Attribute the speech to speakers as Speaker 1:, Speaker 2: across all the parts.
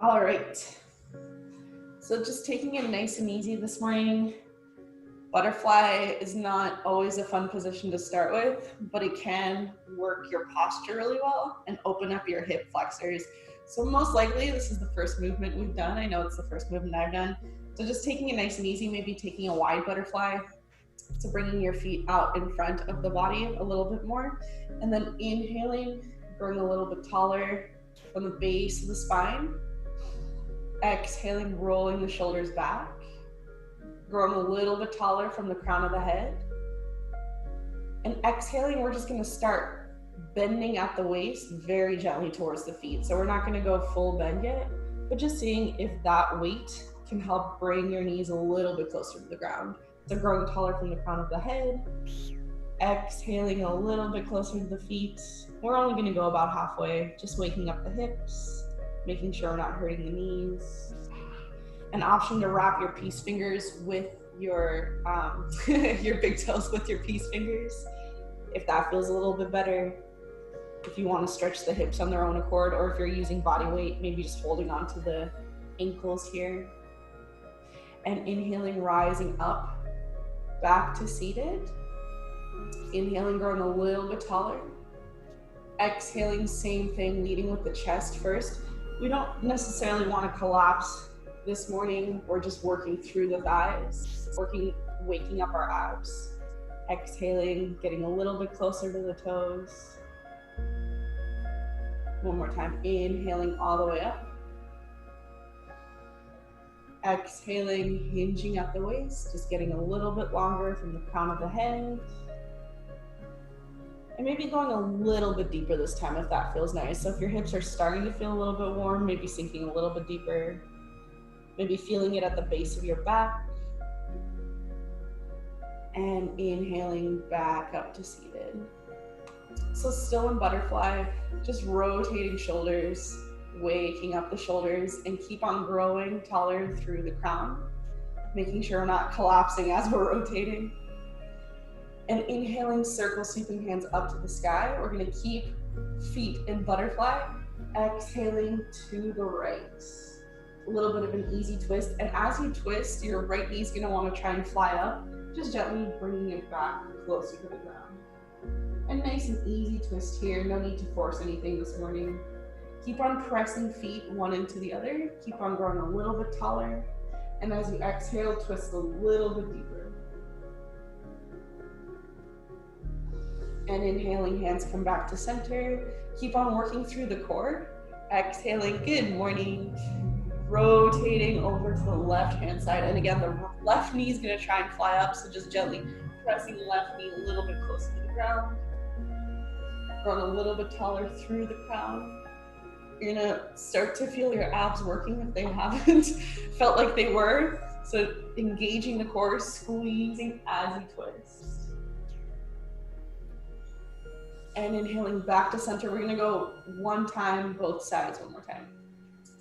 Speaker 1: All right. So just taking it nice and easy this morning. Butterfly is not always a fun position to start with, but it can work your posture really well and open up your hip flexors. So most likely this is the first movement we've done. I know it's the first movement I've done. So just taking it nice and easy, maybe taking a wide butterfly to bringing your feet out in front of the body a little bit more. And then inhaling, growing a little bit taller from the base of the spine. Exhaling, rolling the shoulders back. Growing a little bit taller from the crown of the head. And exhaling, we're just gonna start bending at the waist very gently towards the feet. So we're not gonna go full bend yet, but just seeing if that weight can help bring your knees a little bit closer to the ground. So growing taller from the crown of the head. Exhaling a little bit closer to the feet. We're only gonna go about halfway, just waking up the hips, making sure we're not hurting the knees. An option to wrap your peace fingers with your your big toes with your peace fingers, if that feels a little bit better. If you want to stretch the hips on their own accord, or if you're using body weight, maybe just holding onto the ankles here. And inhaling, rising up, back to seated. Inhaling, growing a little bit taller. Exhaling, same thing, leading with the chest first. We don't necessarily want to collapse this morning. We're just working through the thighs, waking up our abs. Exhaling, getting a little bit closer to the toes. One more time, inhaling all the way up. Exhaling, hinging at the waist, just getting a little bit longer from the crown of the head. And maybe going a little bit deeper this time if that feels nice. So if your hips are starting to feel a little bit warm, maybe sinking a little bit deeper. Maybe feeling it at the base of your back. And inhaling back up to seated. So still in butterfly, just rotating shoulders, waking up the shoulders, and keep on growing taller through the crown, making sure we're not collapsing as we're rotating. And inhaling, circle sweeping hands up to the sky. We're gonna keep feet in butterfly. Exhaling to the right. A little bit of an easy twist. And as you twist, your right knee is gonna wanna try and fly up, just gently bringing it back closer to the ground. And nice and easy twist here. No need to force anything this morning. Keep on pressing feet one into the other. Keep on growing a little bit taller. And as you exhale, twist a little bit deeper. And inhaling, hands come back to center. Keep on working through the core. Exhaling, good morning. Rotating over to the left hand side. And again, the left knee is gonna try and fly up, so just gently pressing the left knee a little bit closer to the ground. Growing a little bit taller through the crown. You're gonna start to feel your abs working if they haven't felt like they were. So engaging the core, squeezing as you twist. And inhaling back to center. We're gonna go one time, both sides, one more time.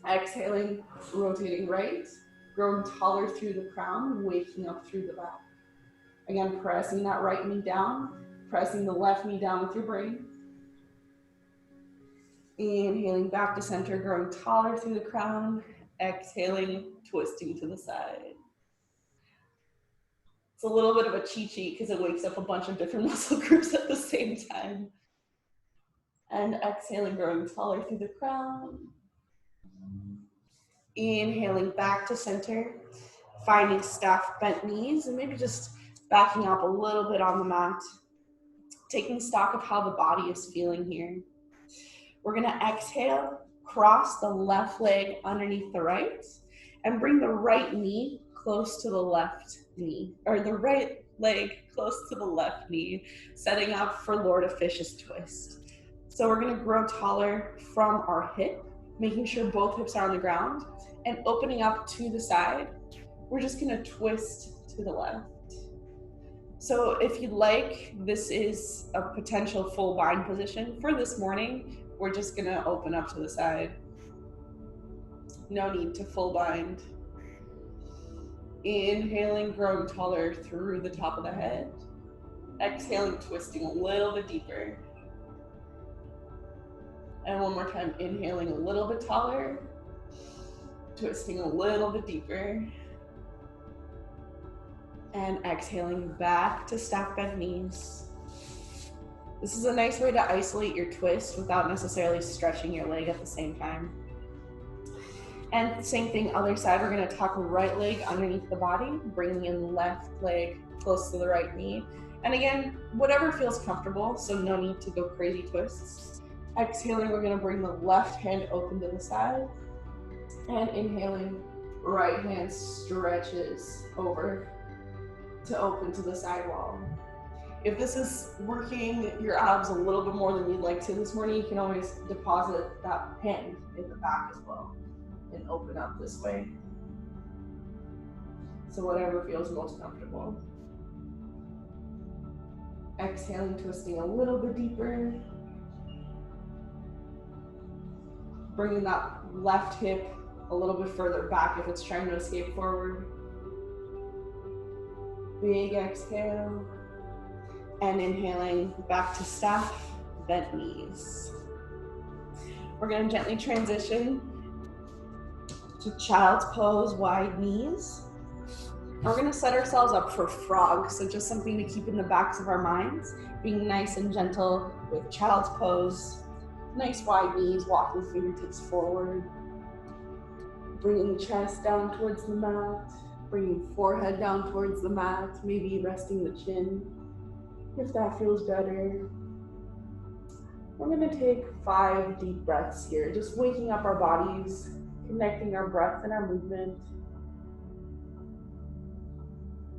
Speaker 1: Exhaling, rotating right, growing taller through the crown, waking up through the back. Again, pressing that right knee down, pressing the left knee down with your brain. Inhaling back to center, growing taller through the crown. Exhaling, twisting to the side. It's a little bit of a cheat sheet because it wakes up a bunch of different muscle groups at the same time. And exhaling, growing taller through the crown. Inhaling back to center, finding staff bent knees, and maybe just backing up a little bit on the mat. Taking stock of how the body is feeling here. We're gonna exhale, cross the left leg underneath the right, and bring the right knee close to the left knee, or the right leg close to the left knee, setting up for Lord of Fishes twist. So we're gonna grow taller from our hip, making sure both hips are on the ground, and opening up to the side. We're just gonna twist to the left. So if you'd like, this is a potential full bind position. For this morning, we're just gonna open up to the side. No need to full bind. Inhaling, growing taller through the top of the head. Exhaling, twisting a little bit deeper. And one more time, inhaling a little bit taller. Twisting a little bit deeper. And exhaling back to stack bent knees. This is a nice way to isolate your twist without necessarily stretching your leg at the same time. And same thing, other side, we're gonna tuck right leg underneath the body, bringing in left leg close to the right knee. And again, whatever feels comfortable, so no need to go crazy twists. Exhaling, we're gonna bring the left hand open to the side. And inhaling, right hand stretches over to open to the side wall. If this is working your abs a little bit more than you'd like to this morning, you can always deposit that hand in the back as well and open up this way. So whatever feels most comfortable. Exhaling, twisting a little bit deeper. Bringing that left hip a little bit further back if it's trying to escape forward. Big exhale. And inhaling back to staff, bent knees. We're gonna gently transition to child's pose, wide knees. And we're gonna set ourselves up for frog, so just something to keep in the backs of our minds, being nice and gentle with child's pose, nice wide knees, walking fingertips forward, bringing chest down towards the mat, bringing forehead down towards the mat, maybe resting the chin, if that feels better. We're gonna take 5 deep breaths here, just waking up our bodies, connecting our breath and our movement.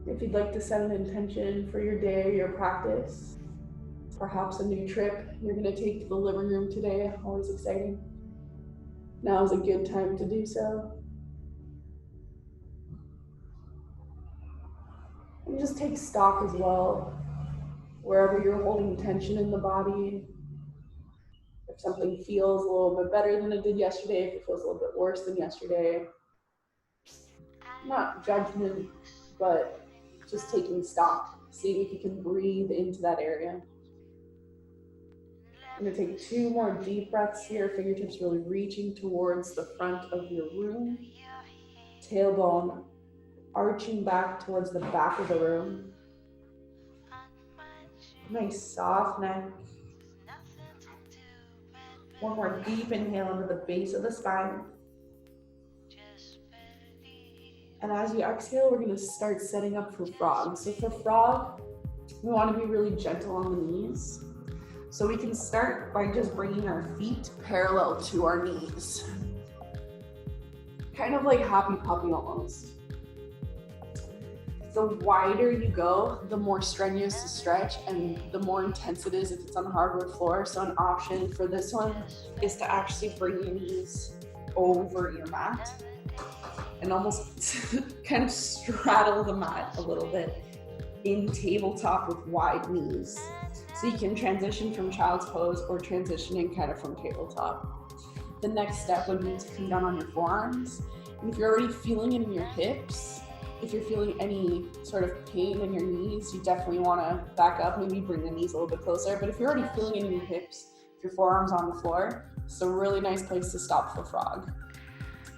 Speaker 1: If you'd like to set an intention for your day or your practice, perhaps a new trip you're gonna take to the living room today, always exciting. Now is a good time to do so. And just take stock as well, wherever you're holding tension in the body. If something feels a little bit better than it did yesterday, if it feels a little bit worse than yesterday. Not judgment, but just taking stock, seeing if you can breathe into that area. I'm gonna take 2 more deep breaths here, fingertips really reaching towards the front of your room. Tailbone arching back towards the back of the room. Nice soft neck. One more deep inhale into the base of the spine. And as you exhale, we're gonna start setting up for frog. So for frog, we wanna be really gentle on the knees. So we can start by just bringing our feet parallel to our knees. Kind of like happy puppy almost. The wider you go, the more strenuous the stretch and the more intense it is if it's on hardwood floor. So an option for this one is to actually bring your knees over your mat and almost kind of straddle the mat a little bit in tabletop with wide knees. So you can transition from child's pose or transitioning kind of from tabletop. The next step would be to come down on your forearms. And if you're already feeling it in your hips, if you're feeling any sort of pain in your knees, you definitely want to back up, maybe bring the knees a little bit closer. But if you're already feeling it in your hips, if your forearm's on the floor, it's a really nice place to stop for frog.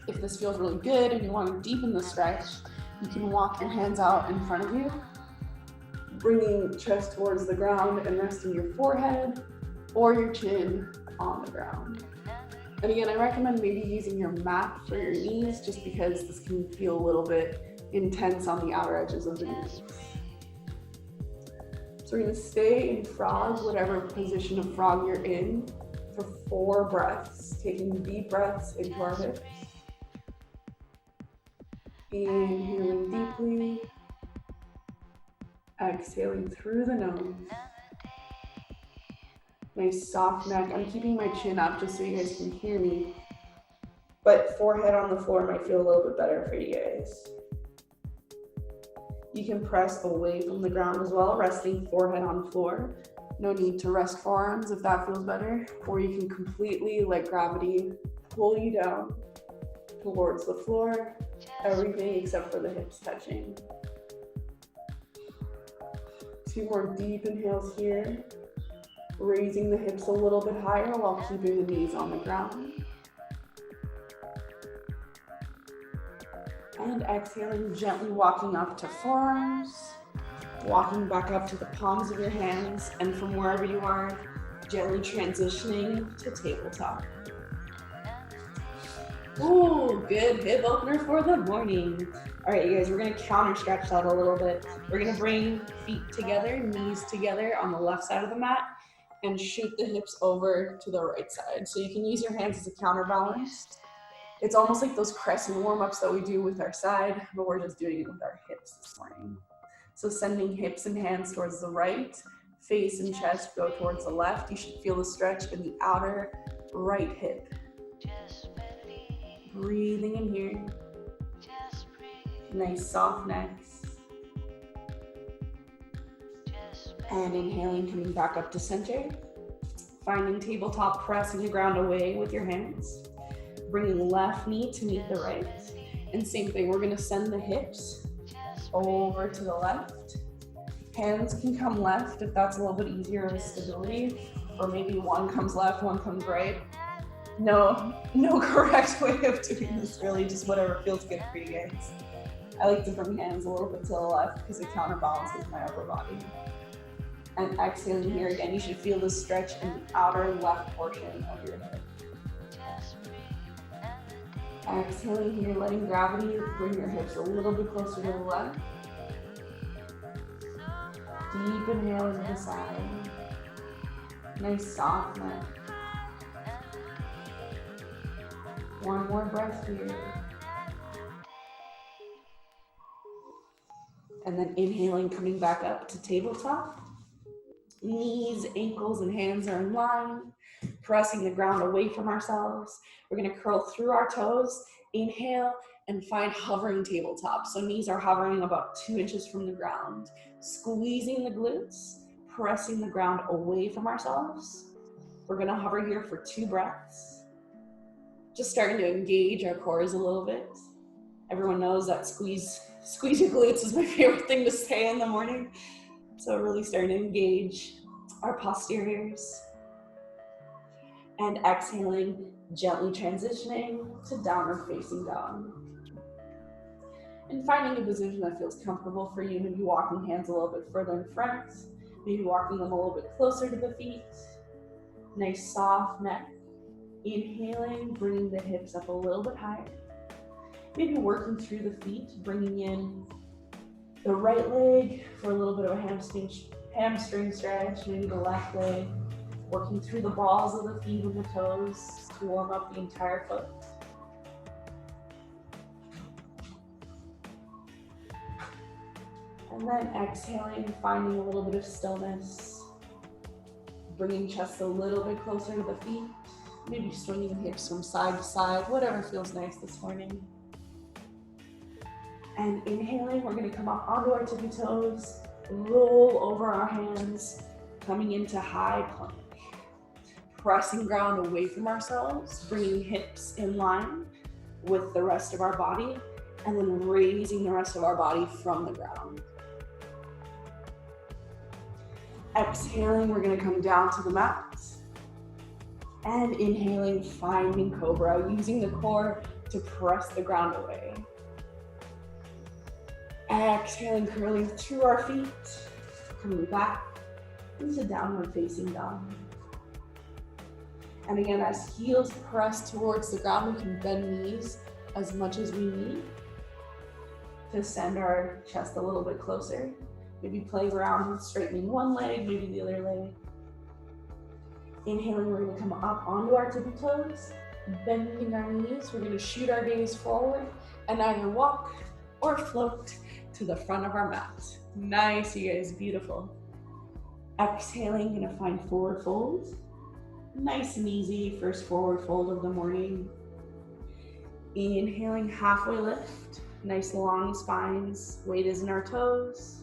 Speaker 1: If this feels really good and you want to deepen the stretch, you can walk your hands out in front of you, bringing chest towards the ground and resting your forehead or your chin on the ground. And again, I recommend maybe using your mat for your knees just because this can feel a little bit intense on the outer edges of the knees. So we're gonna stay in frog, whatever position of frog you're in, for 4 breaths, taking deep breaths into our hips. Inhaling deeply, exhaling through the nose. Nice soft neck. I'm keeping my chin up just so you guys can hear me, but forehead on the floor might feel a little bit better for you guys. You can press away from the ground as well, resting forehead on floor. No need to rest forearms if that feels better, or you can completely let gravity pull you down towards the floor, everything except for the hips touching. 2 more deep inhales here, raising the hips a little bit higher while keeping the knees on the ground. And exhaling, gently walking up to forearms, walking back up to the palms of your hands, and from wherever you are, gently transitioning to tabletop. Ooh, good hip opener for the morning. All right, you guys, we're gonna counter stretch that a little bit. We're gonna bring feet together, knees together on the left side of the mat, and shoot the hips over to the right side. So you can use your hands as a counterbalance. It's almost like those crescent warm-ups that we do with our side, but we're just doing it with our hips this morning. So sending hips and hands towards the right, face and chest go towards the left. You should feel the stretch in the outer right hip. Breathing in here. Nice soft necks. And inhaling, coming back up to center. Finding tabletop, pressing the ground away with your hands. Bringing left knee to meet the right. And same thing, we're gonna send the hips over to the left. Hands can come left if that's a little bit easier with stability, or maybe one comes left, one comes right. No correct way of doing this, really, just whatever feels good for you guys. I like to bring hands a little bit to the left because it counterbalances my upper body. And exhaling here again, you should feel the stretch in the outer left portion of your hip. Exhaling here, letting gravity bring your hips a little bit closer to the left. Deep inhale into the side. Nice soft neck. One more breath here. And then inhaling, coming back up to tabletop. Knees, ankles, and hands are in line. Pressing the ground away from ourselves. We're gonna curl through our toes. Inhale and find hovering tabletop. So knees are hovering about 2 inches from the ground. Squeezing the glutes, pressing the ground away from ourselves. We're gonna hover here for 2 breaths. Just starting to engage our cores a little bit. Everyone knows that squeeze your glutes is my favorite thing to say in the morning. So really starting to engage our posteriors. And exhaling, gently transitioning to downward facing dog. And finding a position that feels comfortable for you, maybe walking hands a little bit further in front, maybe walking them a little bit closer to the feet. Nice soft neck. Inhaling, bringing the hips up a little bit higher. Maybe working through the feet, bringing in the right leg for a little bit of a hamstring stretch, maybe the left leg. Working through the balls of the feet and the toes to warm up the entire foot. And then exhaling, finding a little bit of stillness. Bringing chest a little bit closer to the feet. Maybe swinging hips from side to side, whatever feels nice this morning. And inhaling, we're gonna come up onto our tippy toes, roll over our hands, coming into high plank. Pressing ground away from ourselves, bringing hips in line with the rest of our body, and then raising the rest of our body from the ground. Exhaling, we're gonna come down to the mat. And inhaling, finding cobra, using the core to press the ground away. Exhaling, curling through our feet, coming back into downward facing dog. And again, as heels press towards the ground, we can bend knees as much as we need to send our chest a little bit closer. Maybe playing around with straightening one leg, maybe the other leg. Inhaling, we're gonna come up onto our tippy toes, bending our knees. We're gonna shoot our gaze forward and either walk or float to the front of our mat. Nice, you guys, beautiful. Exhaling, gonna find forward fold. Nice and easy, first forward fold of the morning. Inhaling, halfway lift. Nice long spines, weight is in our toes.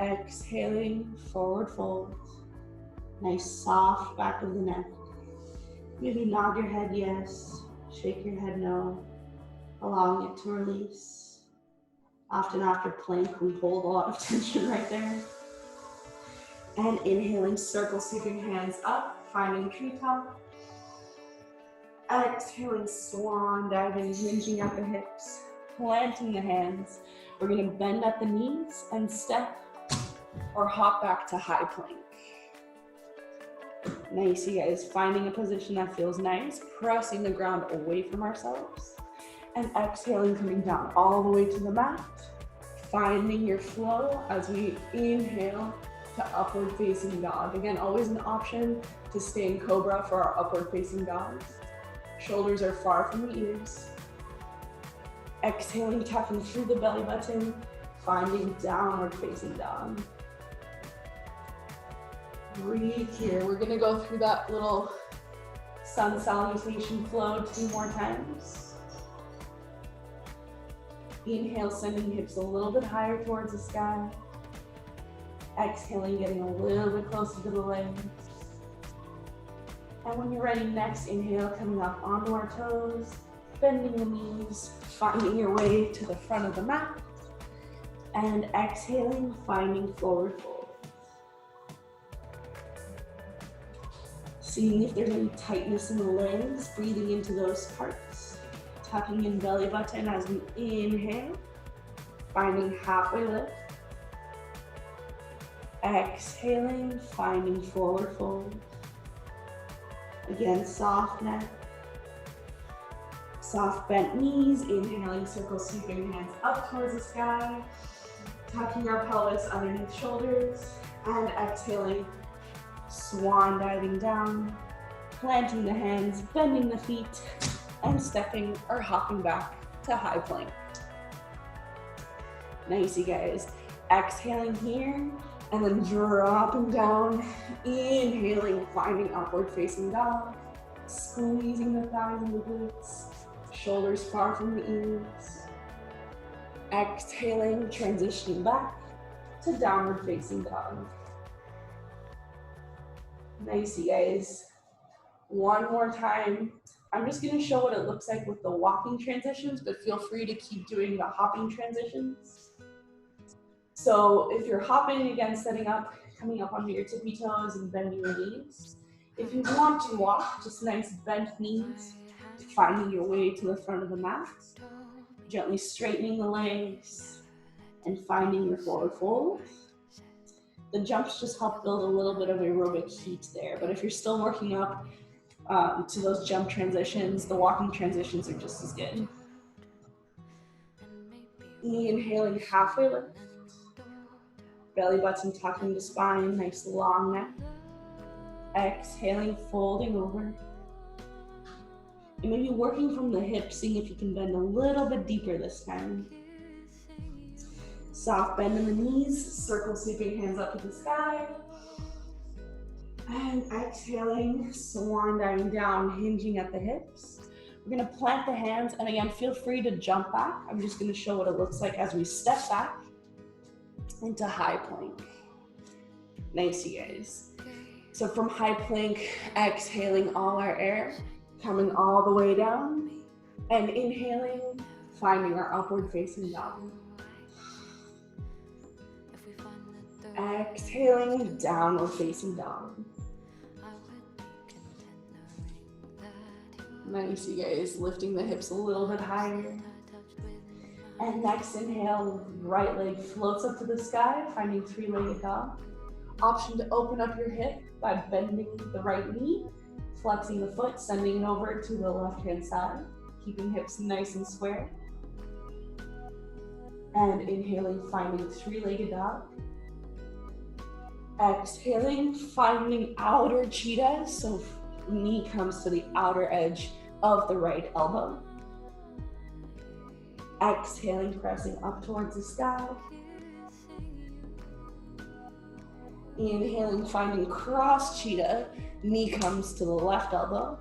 Speaker 1: Exhaling, forward fold. Nice soft back of the neck. Maybe nod your head yes, shake your head no, allowing it to release. Often after plank, we hold a lot of tension right there. And inhaling, circle sweeping hands up, finding treetop. Exhaling, swan diving, hinging at the hips. planting the hands. We're gonna bend at the knees and step or hop back to high plank. Nice, you guys, finding a position that feels nice, pressing the ground away from ourselves, and exhaling, coming down all the way to the mat, finding your flow as we inhale to upward facing dog. Again, always an option to stay in cobra for our upward facing dogs. Shoulders are far from the ears. Exhaling, tucking through the belly button, finding downward facing dog. Breathe here. We're gonna go through that little sun salutation flow 2 more times. Inhale, sending hips a little bit higher towards the sky. Exhaling, getting a little bit closer to the legs. And when you're ready, next inhale, coming up onto our toes, bending the knees, finding your way to the front of the mat. And exhaling, finding forward fold. Seeing if there's any tightness in the legs, breathing into those parts. Tucking in belly button as we inhale, finding halfway lift. Exhaling, finding forward fold. Again, soft neck. Soft bent knees, inhaling, circle sweeping hands up towards the sky. Tucking our pelvis underneath shoulders. And exhaling, swan diving down, planting the hands, bending the feet, and stepping or hopping back to high plank. Nice, you guys. Exhaling here, and then dropping down, inhaling, finding upward facing dog, squeezing the thighs and the glutes, shoulders far from the ears. Exhaling, transitioning back to downward facing dog. Nice, you guys. One more time. I'm just gonna show what it looks like with the walking transitions, but feel free to keep doing the hopping transitions. So if you're hopping, again, setting up, coming up onto your tippy toes and bending your knees. If you want to walk, just nice bent knees, finding your way to the front of the mat, gently straightening the legs and finding your forward fold. The jumps just help build a little bit of aerobic heat there, but if you're still working up to those jump transitions, the walking transitions are just as good. Inhaling, halfway lift. Belly button tucking the spine, nice long neck. Exhaling, folding over. And maybe working from the hips, seeing if you can bend a little bit deeper this time. Soft bend in the knees, circle sweeping hands up to the sky. And exhaling, swan diving down, hinging at the hips. We're gonna plant the hands, and again, feel free to jump back. I'm just gonna show what it looks like as we step back into high plank. Nice, you guys. So from high plank, exhaling all our air, coming all the way down, and inhaling, finding our upward facing dog. Exhaling, downward facing dog. Nice, you guys, lifting the hips a little bit higher. And next inhale, right leg floats up to the sky, finding 3-legged dog. Option to open up your hip by bending the right knee, flexing the foot, sending it over to the left-hand side, keeping hips nice and square. And inhaling, finding 3-legged dog. Exhaling, finding outer cheetah, so knee comes to the outer edge of the right elbow. Exhaling, pressing up towards the sky. Inhaling, finding cross cheetah, knee comes to the left elbow.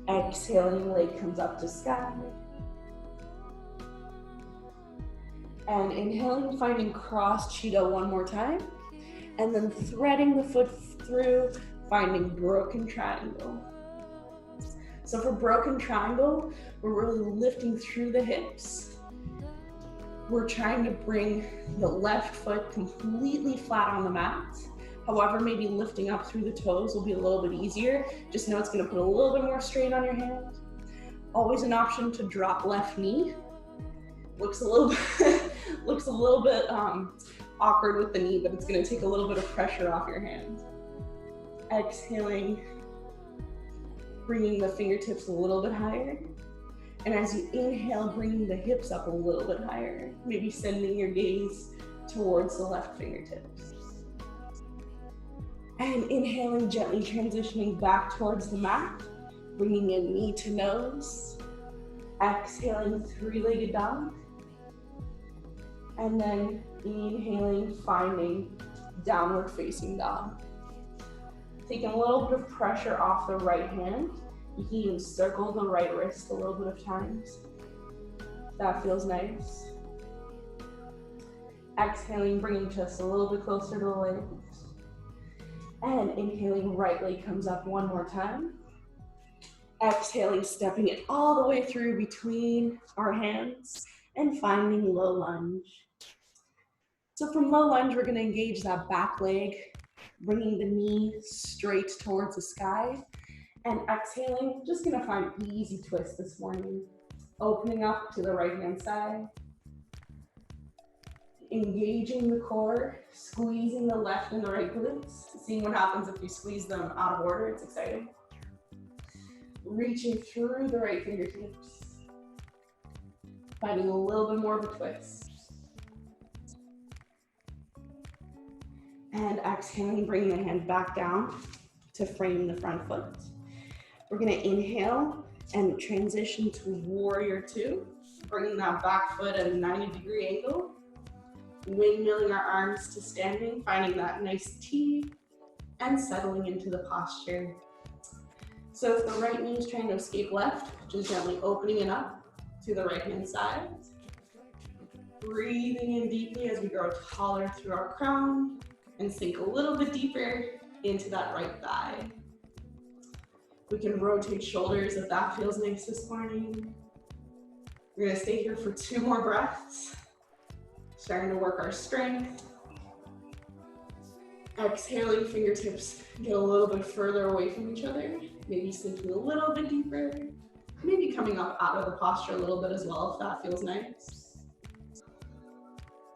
Speaker 1: Exhaling, leg comes up to sky. And inhaling, finding cross cheetah one more time. And then threading the foot through, finding broken triangle. So for broken triangle, we're really lifting through the hips. We're trying to bring the left foot completely flat on the mat. However, maybe lifting up through the toes will be a little bit easier. Just know it's gonna put a little bit more strain on your hand. Always an option to drop left knee. Looks a little bit awkward with the knee, but it's going to take a little bit of pressure off your hand. Exhaling, bringing the fingertips a little bit higher. And as you inhale, bringing the hips up a little bit higher. Maybe sending your gaze towards the left fingertips. And inhaling, gently transitioning back towards the mat, bringing in knee to nose. Exhaling, three-legged dog. And then inhaling, finding downward facing dog. Taking a little bit of pressure off the right hand. You can even circle the right wrist a little bit of times. That feels nice. Exhaling, bringing chest a little bit closer to the legs. And inhaling, right leg comes up one more time. Exhaling, stepping it all the way through between our hands and finding low lunge. So from low lunge, we're going to engage that back leg, bringing the knee straight towards the sky. And exhaling, just going to find easy twist this morning. Opening up to the right hand side. Engaging the core, squeezing the left and the right glutes. Seeing what happens if you squeeze them out of order, it's exciting. Reaching through the right fingertips. Finding a little bit more of a twist. And exhaling, bringing the hand back down to frame the front foot. We're gonna inhale and transition to warrior two, bringing that back foot at a 90-degree angle. Windmilling our arms to standing, finding that nice T, and settling into the posture. So if the right knee is trying to escape left, just gently opening it up to the right hand side. Breathing in deeply as we grow taller through our crown and sink a little bit deeper into that right thigh. We can rotate shoulders if that feels nice this morning. We're gonna stay here for 2 more breaths. Starting to work our strength. Exhaling, fingertips get a little bit further away from each other. Maybe sinking a little bit deeper. Maybe coming up out of the posture a little bit as well if that feels nice.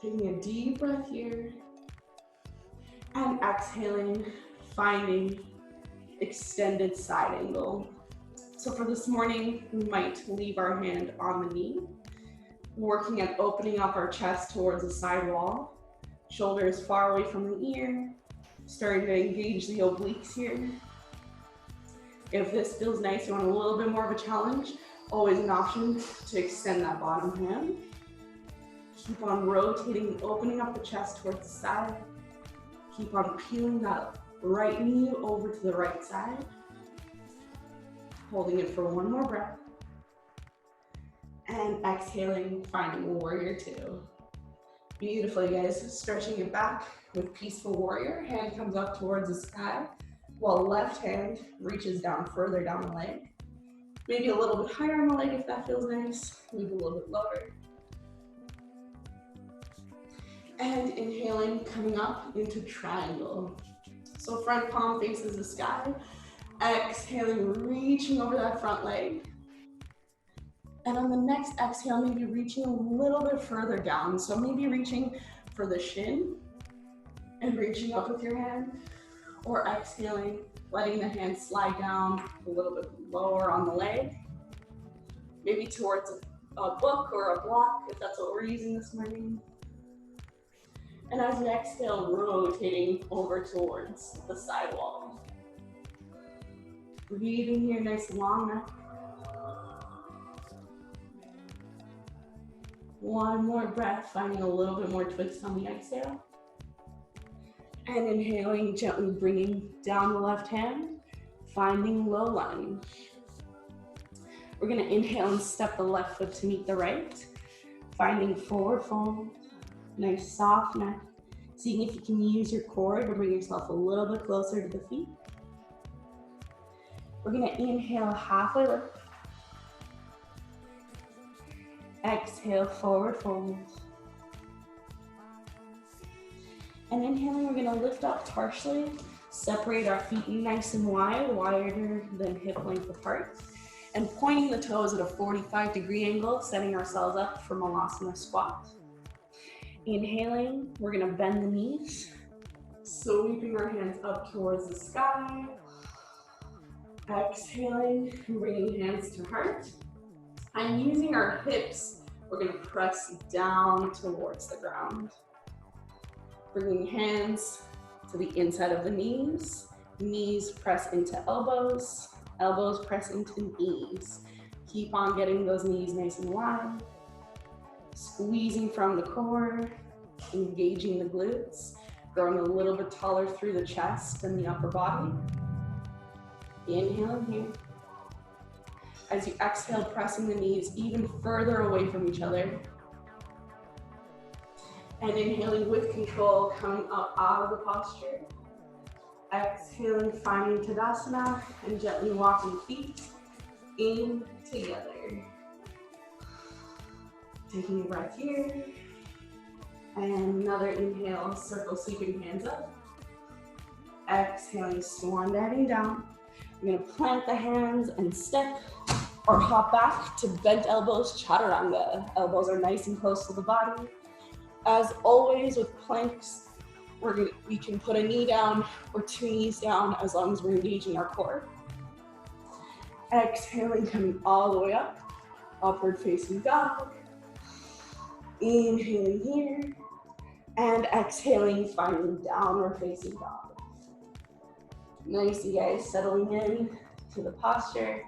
Speaker 1: Taking a deep breath here. And exhaling, finding extended side angle. So for this morning, we might leave our hand on the knee, working at opening up our chest towards the side wall, shoulders far away from the ear, starting to engage the obliques here. If this feels nice, you want a little bit more of a challenge, always an option to extend that bottom hand. Keep on rotating, opening up the chest towards the side. Keep on peeling that right knee over to the right side. Holding it for 1 more breath. And exhaling, finding warrior two. Beautifully, guys. Stretching it back with peaceful warrior. Hand comes up towards the sky, while left hand reaches down further down the leg. Maybe a little bit higher on the leg if that feels nice. Maybe a little bit lower. And inhaling, coming up into triangle. So front palm faces the sky. Exhaling, reaching over that front leg. And on the next exhale, maybe reaching a little bit further down. So maybe reaching for the shin and reaching up with your hand, or exhaling, letting the hand slide down a little bit lower on the leg, maybe towards a book or a block if that's what we're using this morning. And as you exhale, rotating over towards the side wall. Breathing here, nice long neck. 1 more breath, finding a little bit more twist on the exhale. And inhaling, gently bringing down the left hand, finding low lunge. We're gonna inhale and step the left foot to meet the right, finding forward fold, nice soft neck. Seeing if you can use your core to bring yourself a little bit closer to the feet. We're gonna inhale, halfway lift. Exhale, forward fold. And inhaling, we're gonna lift up partially, separate our feet nice and wide, wider than hip length apart. and pointing the toes at a 45-degree angle, setting ourselves up for Malasana squat. Inhaling, we're gonna bend the knees, sweeping our hands up towards the sky. Exhaling, bringing hands to heart. And using our hips, we're gonna press down towards the ground. Bringing hands to the inside of the knees. Knees press into elbows. Elbows press into knees. Keep on getting those knees nice and wide. Squeezing from the core, engaging the glutes, growing a little bit taller through the chest and the upper body. Inhale here. As you exhale, pressing the knees even further away from each other. And inhaling with control, coming up out of the posture. Exhaling, finding Tadasana, and gently walking feet in together. Taking a breath here. And another inhale, circle sweeping hands up. Exhaling, swan diving down. You're gonna plant the hands and step or hop back to bent elbows, chaturanga. Elbows are nice and close to the body. As always with planks, we can put a knee down or two knees down as long as we're engaging our core. Exhaling, coming all the way up, upward facing dog. Inhaling here, and exhaling, finding downward facing dog. Nice, you guys, settling in to the posture.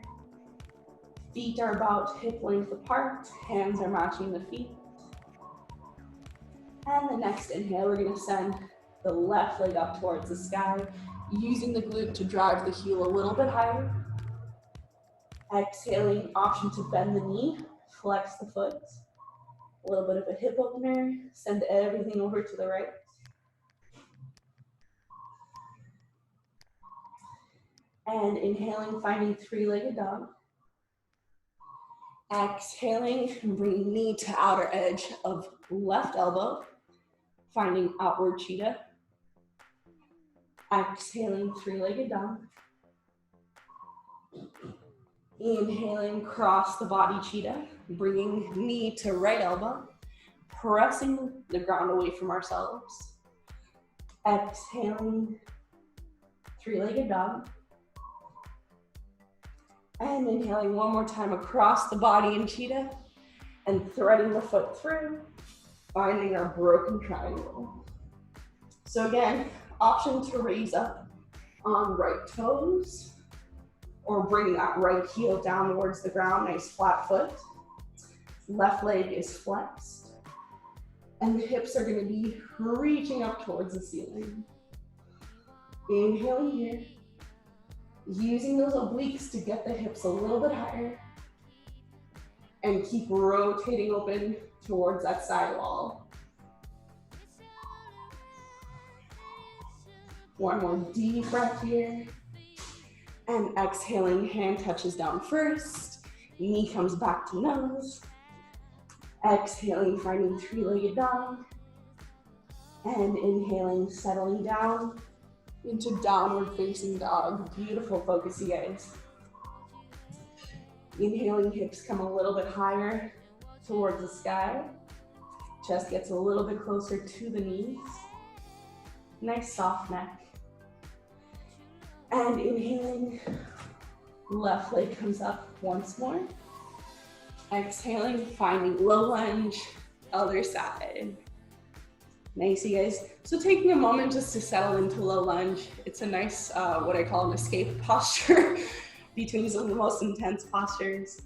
Speaker 1: Feet are about hip length apart, hands are matching the feet. And the next inhale, we're gonna send the left leg up towards the sky, using the glute to drive the heel a little bit higher. Exhaling, option to bend the knee, flex the foot. A little bit of a hip opener, send everything over to the right. And inhaling, finding three-legged dog. Exhaling, bring knee to outer edge of left elbow, finding outward cheetah. Exhaling, three-legged dog. Inhaling, cross the body cheetah, bringing knee to right elbow, pressing the ground away from ourselves. Exhaling, three-legged dog. And inhaling one more time across the body in cheetah and threading the foot through, finding our broken triangle. So again, option to raise up on right toes or bring that right heel down towards the ground, nice flat foot. Left leg is flexed. And the hips are gonna be reaching up towards the ceiling. Inhaling here. Using those obliques to get the hips a little bit higher and keep rotating open towards that side wall. One more deep breath here. And exhaling, hand touches down first. Knee comes back to nose. Exhaling, finding three-legged dog. And inhaling, settling down into downward facing dog. Beautiful focus, you guys. Inhaling, hips come a little bit higher towards the sky. Chest gets a little bit closer to the knees. Nice soft neck. And inhaling, left leg comes up once more. Exhaling, finding low lunge, other side. Nice, you guys. So taking a moment just to settle into low lunge. It's a nice, what I call an escape posture between some of the most intense postures.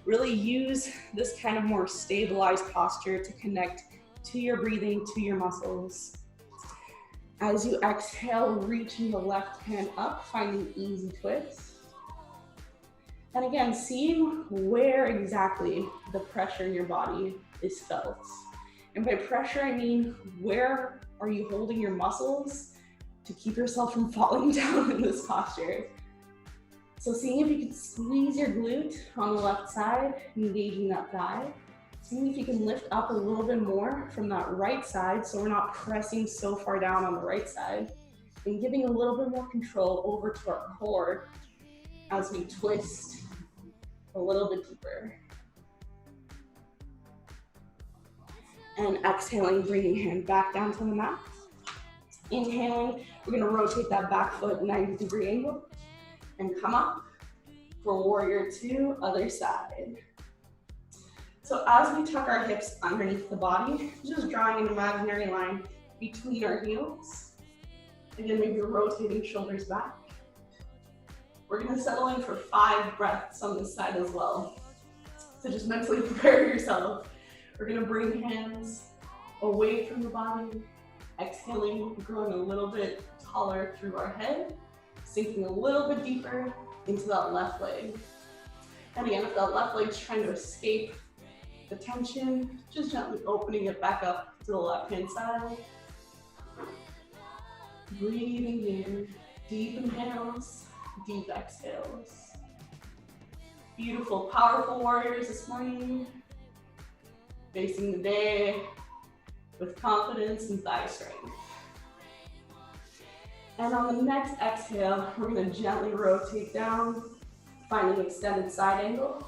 Speaker 1: Really use this kind of more stabilized posture to connect to your breathing, to your muscles. As you exhale, reaching the left hand up, finding easy twist. And again, seeing where exactly the pressure in your body is felt. And by pressure, I mean, where are you holding your muscles to keep yourself from falling down in this posture? So seeing if you can squeeze your glute on the left side, engaging that thigh. Seeing if you can lift up a little bit more from that right side so we're not pressing so far down on the right side. And giving a little bit more control over to our core as we twist a little bit deeper. And exhaling, bringing hand back down to the mat. Inhaling, we're gonna rotate that back foot 90-degree angle and come up for warrior two, other side. So as we tuck our hips underneath the body, just drawing an imaginary line between our heels. Again, maybe rotating shoulders back. We're gonna settle in for 5 breaths on this side as well. So just mentally prepare yourself. We're gonna bring hands away from the body, exhaling, growing a little bit taller through our head, sinking a little bit deeper into that left leg. And again, if that left leg's trying to escape the tension, just gently opening it back up to the left-hand side. Breathing here, deep inhales, deep exhales. Beautiful, powerful warriors this morning. Facing the day with confidence and thigh strength. And on the next exhale, we're gonna gently rotate down, finding extended side angle.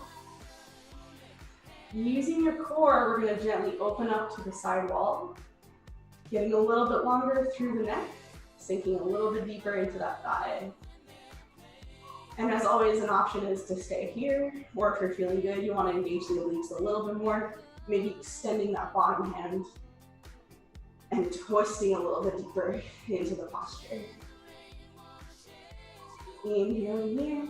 Speaker 1: Using your core, we're gonna gently open up to the side wall, getting a little bit longer through the neck, sinking a little bit deeper into that thigh. And as always, an option is to stay here, or if you're feeling good, you wanna engage the obliques a little bit more, maybe extending that bottom hand and twisting a little bit deeper into the posture. Inhaling here.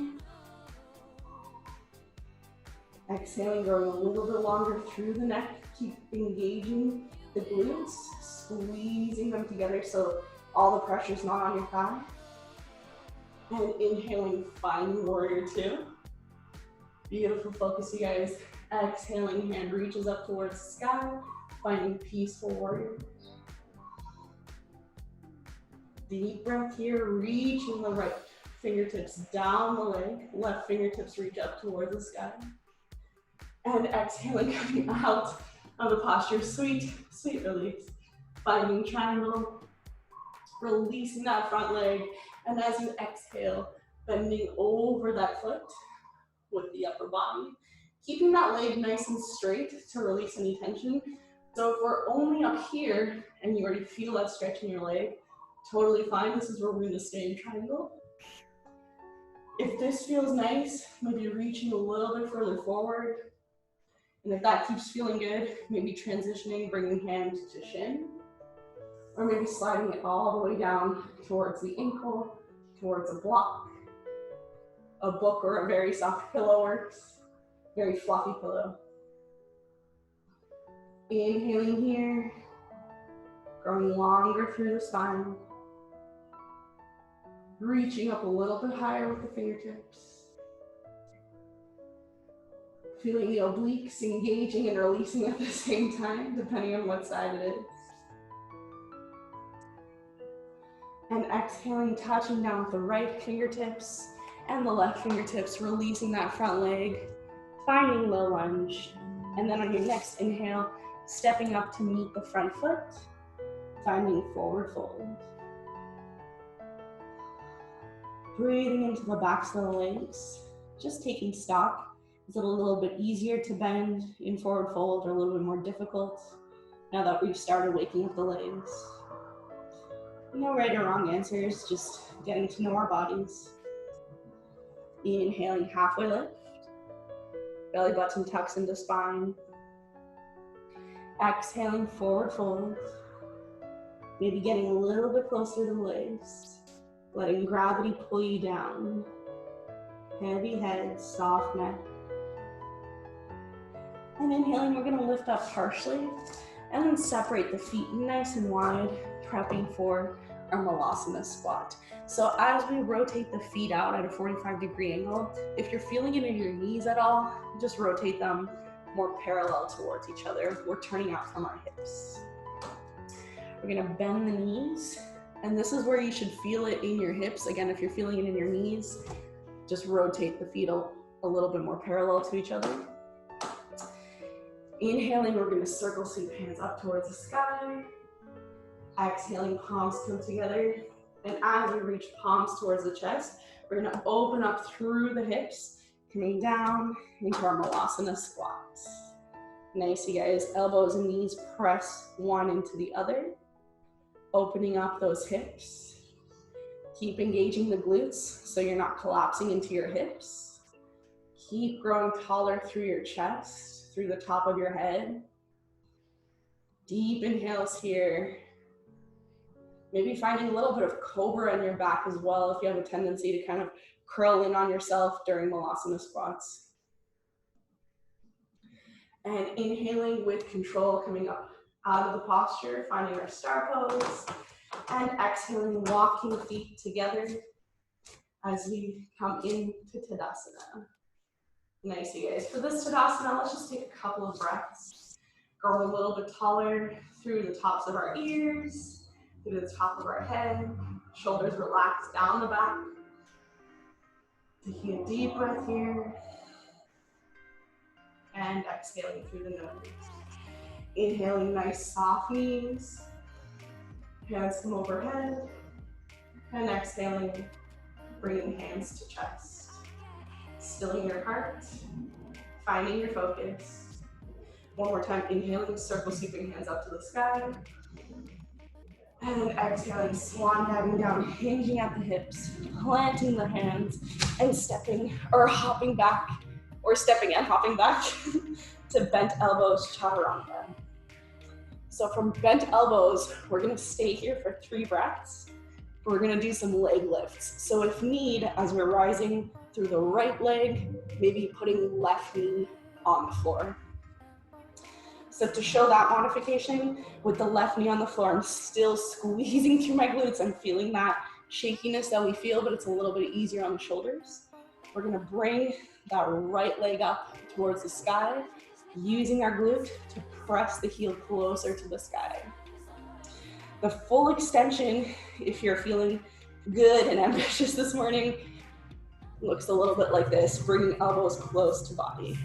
Speaker 1: Exhaling, growing a little bit longer through the neck. Keep engaging the glutes, squeezing them together so all the pressure's not on your thigh. And inhaling, finding warrior two. Beautiful focus, you guys. Exhaling, hand reaches up towards the sky, finding peaceful warrior. Deep breath here, reaching the right fingertips down the leg, left fingertips reach up towards the sky. And exhaling, coming out of the posture, sweet, sweet release. Finding triangle, releasing that front leg, and as you exhale, bending over that foot with the upper body, keeping that leg nice and straight to release any tension. So if we're only up here and you already feel that stretch in your leg, totally fine. This is where we're gonna stay in triangle. If this feels nice, maybe reaching a little bit further forward. And if that keeps feeling good, maybe transitioning, bringing hand to shin. Or maybe sliding it all the way down towards the ankle, towards a block. A book or a very soft pillow works. Very fluffy pillow. Inhaling here, growing longer through the spine. Reaching up a little bit higher with the fingertips. Feeling the obliques engaging and releasing at the same time, depending on what side it is. And exhaling, touching down with the right fingertips and the left fingertips, releasing that front leg, finding low lunge. And then on your next inhale, stepping up to meet the front foot, finding forward fold. Breathing into the backs of the legs, just taking stock. Is it a little bit easier to bend in forward fold or a little bit more difficult now that we've started waking up the legs? No right or wrong answers, just getting to know our bodies. Inhaling, halfway lift. Belly button tucks into spine. Exhaling, forward fold. Maybe getting a little bit closer to the legs. Letting gravity pull you down. Heavy head, soft neck. And inhaling, we're gonna lift up partially and then separate the feet nice and wide, prepping for our Malasana squat. So as we rotate the feet out at a 45-degree angle, if you're feeling it in your knees at all, just rotate them more parallel towards each other. We're turning out from our hips. We're gonna bend the knees, and this is where you should feel it in your hips. Again, if you're feeling it in your knees, just rotate the feet a little bit more parallel to each other. Inhaling, we're gonna circle sweep hands up towards the sky. Exhaling, palms come together. And as we reach palms towards the chest, we're gonna open up through the hips, Coming down into our Malasana squats. Nice, you guys. Elbows and knees press one into the other. Opening up those hips. Keep engaging the glutes so you're not collapsing into your hips. Keep growing taller through your chest, through the top of your head. Deep inhales here. Maybe finding a little bit of cobra in your back as well if you have a tendency to kind of curl in on yourself during Malasana squats. And inhaling with control, coming up out of the posture, finding our star pose. And exhaling, walking feet together as we come into Tadasana. Nice, you guys. For this Tadasana, let's just take a couple of breaths. Growing a little bit taller through the tops of our ears, through the top of our head. Shoulders relaxed down the back. Taking a deep breath here. And exhaling through the nose. Inhaling, nice soft knees. Hands come overhead. And exhaling, bringing hands to chest. Stilling your heart. Finding your focus. One more time, inhaling, circle sweeping hands up to the sky. And exhaling, swan diving down, hinging at the hips, planting the hands, and stepping or hopping back, or stepping and hopping back to bent elbows, chaturanga. So from bent elbows, we're gonna stay here for 3 breaths. We're gonna do some leg lifts. So if need, as we're rising through the right leg, maybe putting left knee on the floor. So to show that modification, with the left knee on the floor, I'm still squeezing through my glutes. I'm feeling that shakiness that we feel, but it's a little bit easier on the shoulders. We're gonna bring that right leg up towards the sky, using our glute to press the heel closer to the sky. The full extension, if you're feeling good and ambitious this morning, looks a little bit like this, bringing elbows close to body.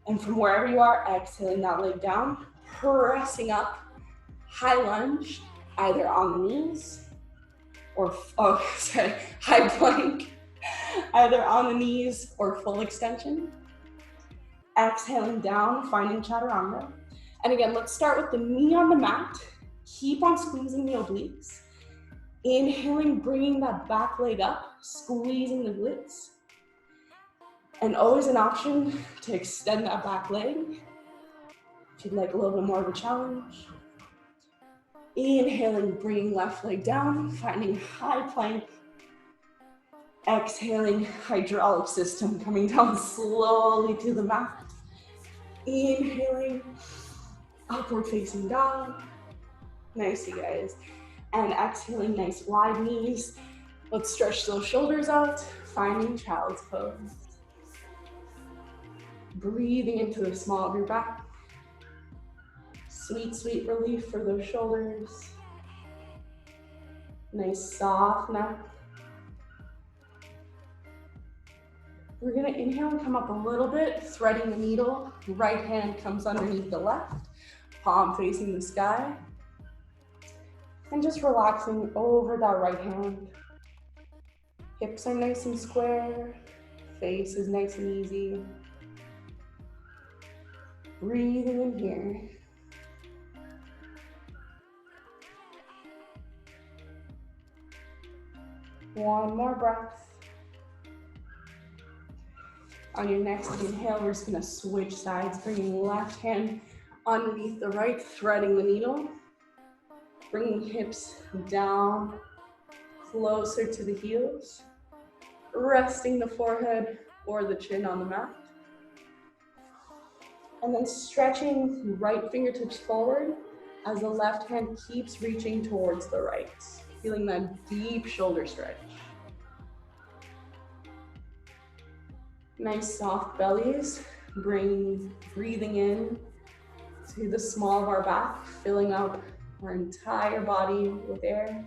Speaker 1: And from wherever you are, exhaling that leg down, pressing up, high lunge, either on the knees or, high plank, either on the knees or full extension. Exhaling down, finding chaturanga. And again, let's start with the knee on the mat. Keep on squeezing the obliques. Inhaling, bringing that back leg up, squeezing the glutes. And always an option to extend that back leg if you'd like a little bit more of a challenge. Inhaling, bringing left leg down, finding high plank. Exhaling, hydraulic system coming down slowly to the mat. Inhaling, upward facing dog. Nice, you guys. And exhaling, nice wide knees. Let's stretch those shoulders out, finding child's pose. Breathing into the small of your back. Sweet, sweet relief for those shoulders. Nice soft neck. We're gonna inhale and come up a little bit, threading the needle. Right hand comes underneath the left, palm facing the sky. And just relaxing over that right hand. Hips are nice and square, face is nice and easy. Breathing in here. One more breath. On your next inhale, we're just gonna switch sides, bringing left hand underneath the right, threading the needle. Bringing hips down, closer to the heels. Resting the forehead or the chin on the mat. And then stretching the right fingertips forward as the left hand keeps reaching towards the right. Feeling that deep shoulder stretch. Nice soft bellies. Breathing in to the small of our back, filling up our entire body with air.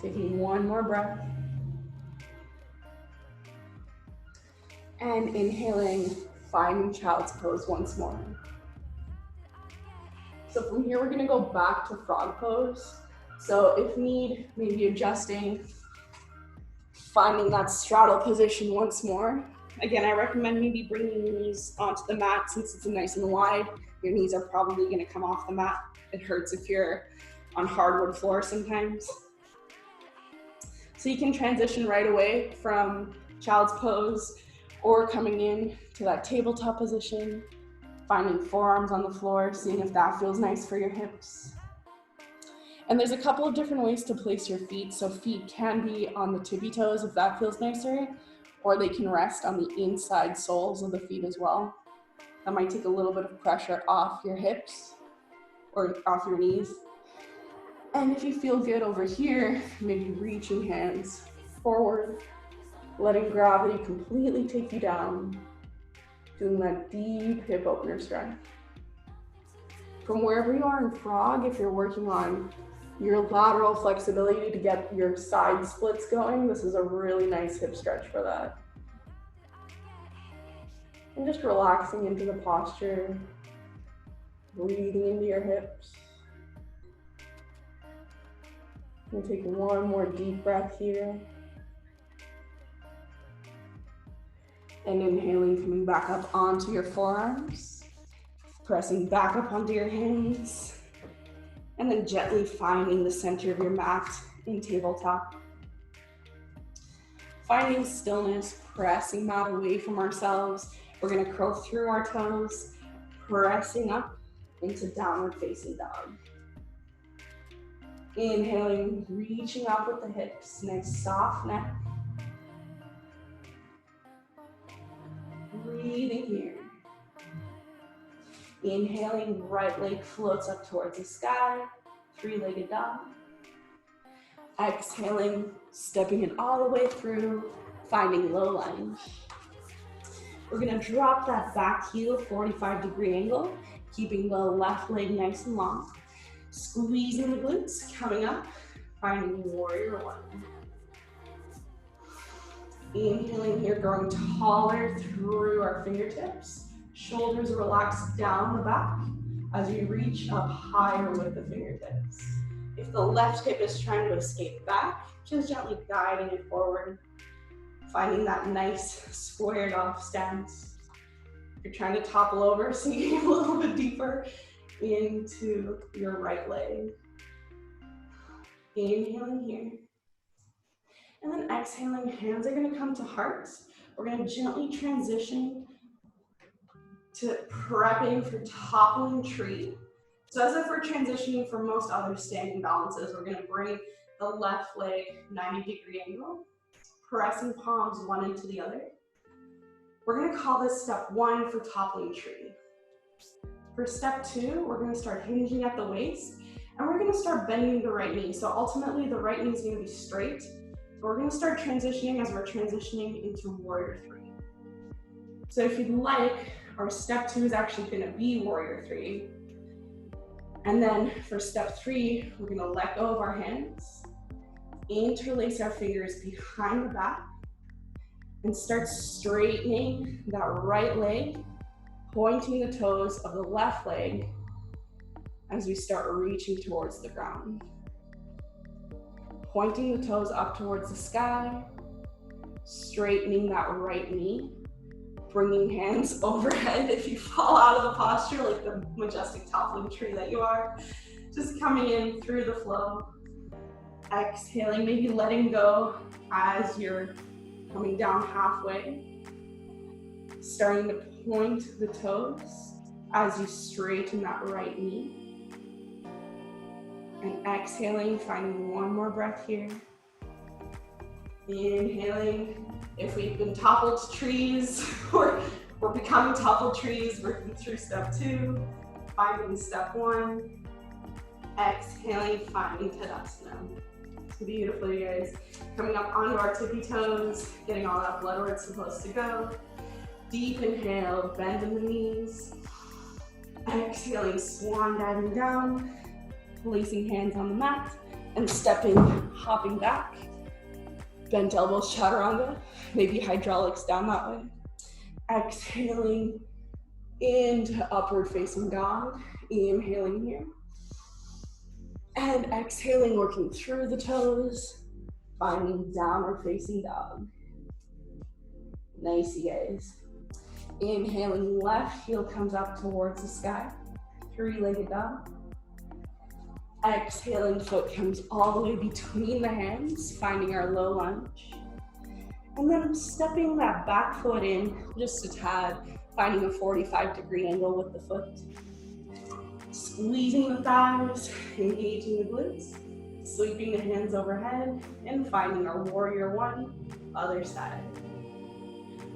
Speaker 1: Taking one more breath. And inhaling, finding child's pose once more. So from here, we're gonna go back to frog pose. So if need, maybe adjusting Finding that straddle position once more. Again, I recommend maybe bringing your knees onto the mat since it's nice and wide. Your knees are probably going to come off the mat. It hurts if you're on hardwood floor sometimes. So you can transition right away from child's pose or coming in to that tabletop position, finding forearms on the floor, seeing if that feels nice for your hips. And there's a couple of different ways to place your feet. So feet can be on the tippy toes if that feels nicer, or they can rest on the inside soles of the feet as well. That might take a little bit of pressure off your hips or off your knees. And if you feel good over here, maybe reaching hands forward, letting gravity completely take you down, doing that deep hip opener stretch. From wherever you are in frog, if you're working on your lateral flexibility to get your side splits going, this is a really nice hip stretch for that. And just relaxing into the posture, breathing into your hips. We'll take one more deep breath here. And inhaling, coming back up onto your forearms, pressing back up onto your hands, and then gently finding the center of your mat in tabletop. Finding stillness, pressing mat away from ourselves. We're gonna curl through our toes, pressing up into downward facing dog. Inhaling, reaching up with the hips, nice soft neck. Breathing here. Inhaling, right leg floats up towards the sky, three-legged dog. Exhaling, stepping it all the way through, finding low lunge. We're gonna drop that back heel 45-degree angle, keeping the left leg nice and long. Squeezing the glutes, coming up, finding warrior one. Inhaling here, growing taller through our fingertips. Shoulders relaxed down the back as you reach up higher with the fingertips. If the left hip is trying to escape back, just gently guiding it forward. Finding that nice squared off stance. If you're trying to topple over, sinking a little bit deeper into your right leg. Inhaling here. And then exhaling, hands are gonna come to hearts. We're gonna gently transition to prepping for toppling tree. So as if we're transitioning from most other standing balances, we're gonna bring the left leg 90-degree angle, pressing palms one into the other. We're gonna call this step one for toppling tree. For step two, we're gonna start hinging at the waist, and we're gonna start bending the right knee. So ultimately, the right knee is gonna be straight. We're gonna start transitioning as we're transitioning into warrior three. So if you'd like, our step two is actually gonna be warrior three. And then for step three, we're gonna let go of our hands, interlace our fingers behind the back, and start straightening that right leg, pointing the toes of the left leg as we start reaching towards the ground. Pointing the toes up towards the sky, straightening that right knee, bringing hands overhead if you fall out of the posture like the majestic toppling tree that you are. Just coming in through the flow. Exhaling, maybe letting go as you're coming down halfway. Starting to point the toes as you straighten that right knee. And exhaling, finding one more breath here. Inhaling. If we've been toppled trees, we're becoming toppled trees, working through step two, finding step one. Exhaling, finding Tadasana. It's beautiful, you guys. Coming up onto our tippy toes, getting all that blood where it's supposed to go. Deep inhale, bend in the knees. Exhaling, swan diving down. Placing hands on the mat and stepping, hopping back. Bent elbows, chaturanga, maybe hydraulics down that way. Exhaling into upward facing dog. Inhaling here. And exhaling, working through the toes. Finding downward facing dog. Nice, you guys. Inhaling, left heel comes up towards the sky. Three-legged dog. Exhaling, foot comes all the way between the hands, finding our low lunge. And then stepping that back foot in just a tad, finding a 45-degree angle with the foot. Squeezing the thighs, engaging the glutes, sweeping the hands overhead, and finding our warrior one, other side.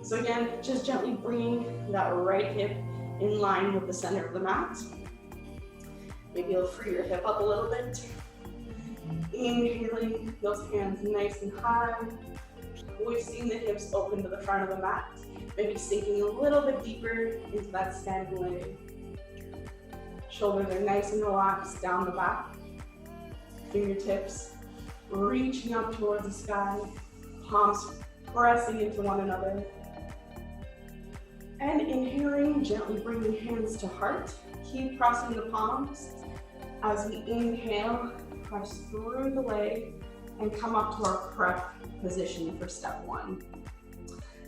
Speaker 1: So again, just gently bringing that right hip in line with the center of the mat. Maybe you'll free your hip up a little bit. Inhaling, those hands nice and high. Hoisting the hips open to the front of the mat. Maybe sinking a little bit deeper into that standing leg. Shoulders are nice and relaxed down the back. Fingertips reaching up towards the sky. Palms pressing into one another. And inhaling, gently bringing hands to heart. Keep crossing the palms. As we inhale, press through the leg and come up to our prep position for step one.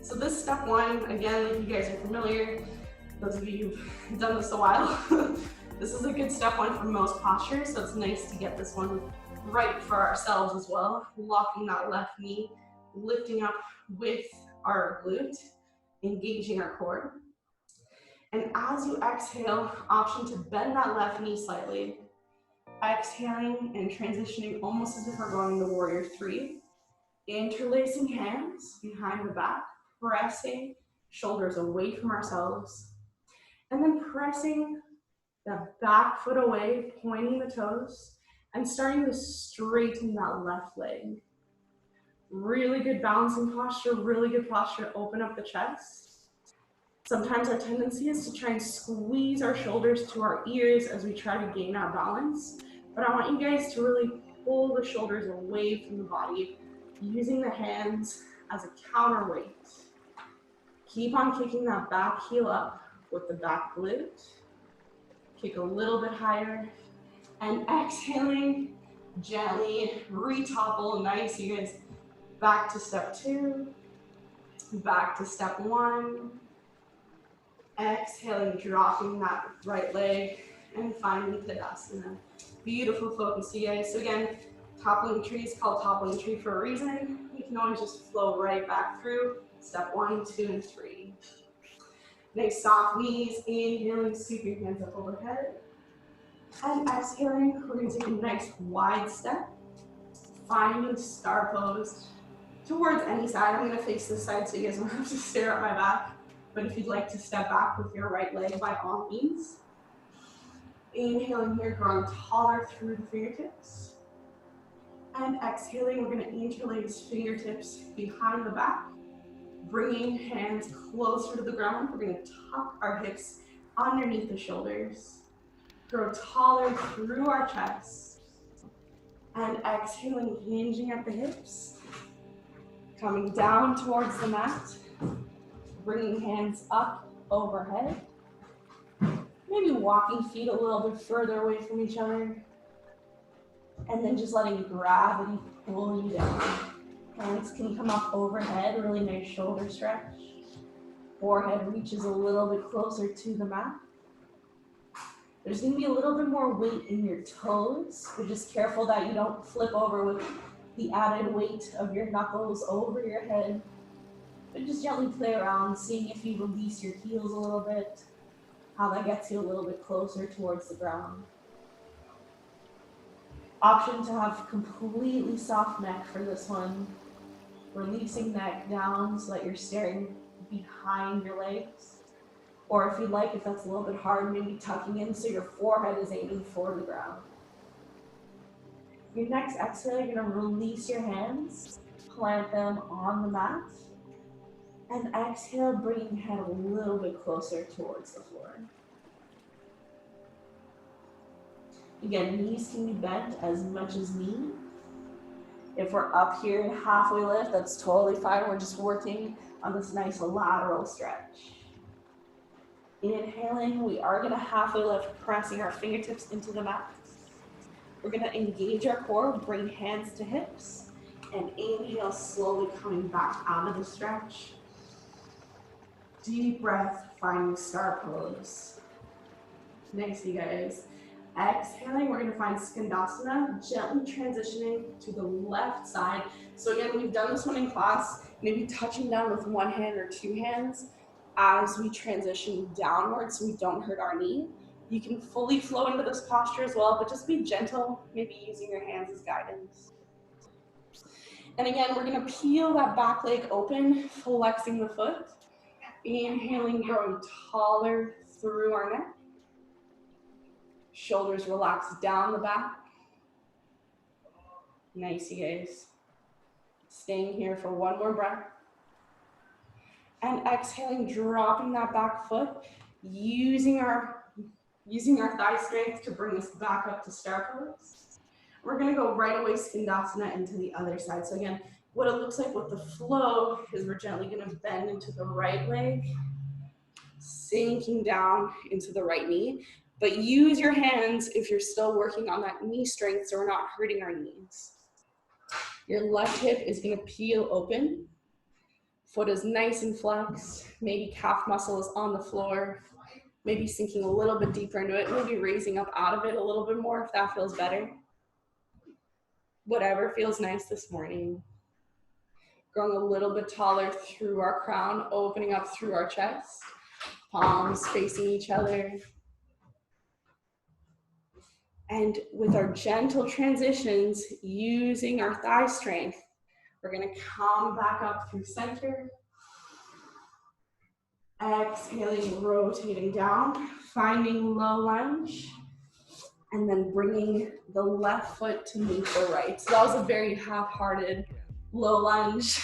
Speaker 1: So this step one, again, like you guys are familiar, those of you who've done this a while, this is a good step one for most postures, so it's nice to get this one right for ourselves as well. Locking that left knee, lifting up with our glute, engaging our core. And as you exhale, option to bend that left knee slightly. Exhaling and transitioning almost as if we're going to warrior three. Interlacing hands behind the back, pressing shoulders away from ourselves. And then pressing that back foot away, pointing the toes, and starting to straighten that left leg. Really good balancing posture, really good posture, open up the chest. Sometimes our tendency is to try and squeeze our shoulders to our ears as we try to gain our balance. But I want you guys to really pull the shoulders away from the body, using the hands as a counterweight. Keep on kicking that back heel up with the back glute. Kick a little bit higher. And exhaling, gently retopple. Nice, you guys. Back to step two. Back to step one. Exhaling, dropping that right leg and finding Tadasana. Beautiful focus, you guys. So again, toppling tree is called toppling tree for a reason. You can always just flow right back through step one, two, and three. Nice soft knees. Inhaling, sweep your hands up overhead. And exhaling, we're going to take a nice wide step. Finding star pose towards any side. I'm going to face this side so you guys don't have to stare at my back. But if you'd like to step back with your right leg, by all means. Inhaling here, growing taller through the fingertips. And exhaling, we're going to interlace fingertips behind the back. Bringing hands closer to the ground. We're going to tuck our hips underneath the shoulders. Grow taller through our chest. And exhaling, hinging at the hips. Coming down towards the mat. Bringing hands up overhead. Maybe walking feet a little bit further away from each other. And then just letting gravity pull you down. Hands can come up overhead, really nice shoulder stretch. Forehead reaches a little bit closer to the mat. There's going to be a little bit more weight in your toes, but just careful that you don't flip over with the added weight of your knuckles over your head. But just gently play around, seeing if you release your heels a little bit, how that gets you a little bit closer towards the ground. Option to have completely soft neck for this one. Releasing neck down so that you're staring behind your legs. Or if you'd like, if that's a little bit hard, maybe tucking in so your forehead is aiming for the ground. Your next exhale, you're going to release your hands, plant them on the mat. And exhale, bringing your head a little bit closer towards the floor. Again, knees can be bent as much as need. If we're up here in halfway lift, that's totally fine. We're just working on this nice lateral stretch. Inhaling, we are going to halfway lift, pressing our fingertips into the mat. We're going to engage our core, bring hands to hips. And inhale, slowly coming back out of the stretch. Deep breath, finding star pose. Nice, you guys. Exhaling, we're gonna find Skandasana, gently transitioning to the left side. So again, we've done this one in class, maybe touching down with one hand or two hands as we transition downward so we don't hurt our knee. You can fully flow into this posture as well, but just be gentle, maybe using your hands as guidance. And again, we're gonna peel that back leg open, flexing the foot. Inhaling, growing taller through our neck. Shoulders relax down the back. Nice, you guys. Staying here for one more breath. And exhaling, dropping that back foot, using our thigh strength to bring us back up to star pose. We're gonna go right away Skandasana into the other side. So again, what it looks like with the flow is we're gently gonna bend into the right leg, sinking down into the right knee. But use your hands if you're still working on that knee strength so we're not hurting our knees. Your left hip is gonna peel open. Foot is nice and flexed. Maybe calf muscle is on the floor. Maybe sinking a little bit deeper into it. Maybe raising up out of it a little bit more if that feels better. Whatever feels nice this morning. Growing a little bit taller through our crown, opening up through our chest. Palms facing each other. And with our gentle transitions, using our thigh strength, we're gonna come back up through center. Exhaling, rotating down, finding low lunge, and then bringing the left foot to meet the right. So that was a very half-hearted low lunge.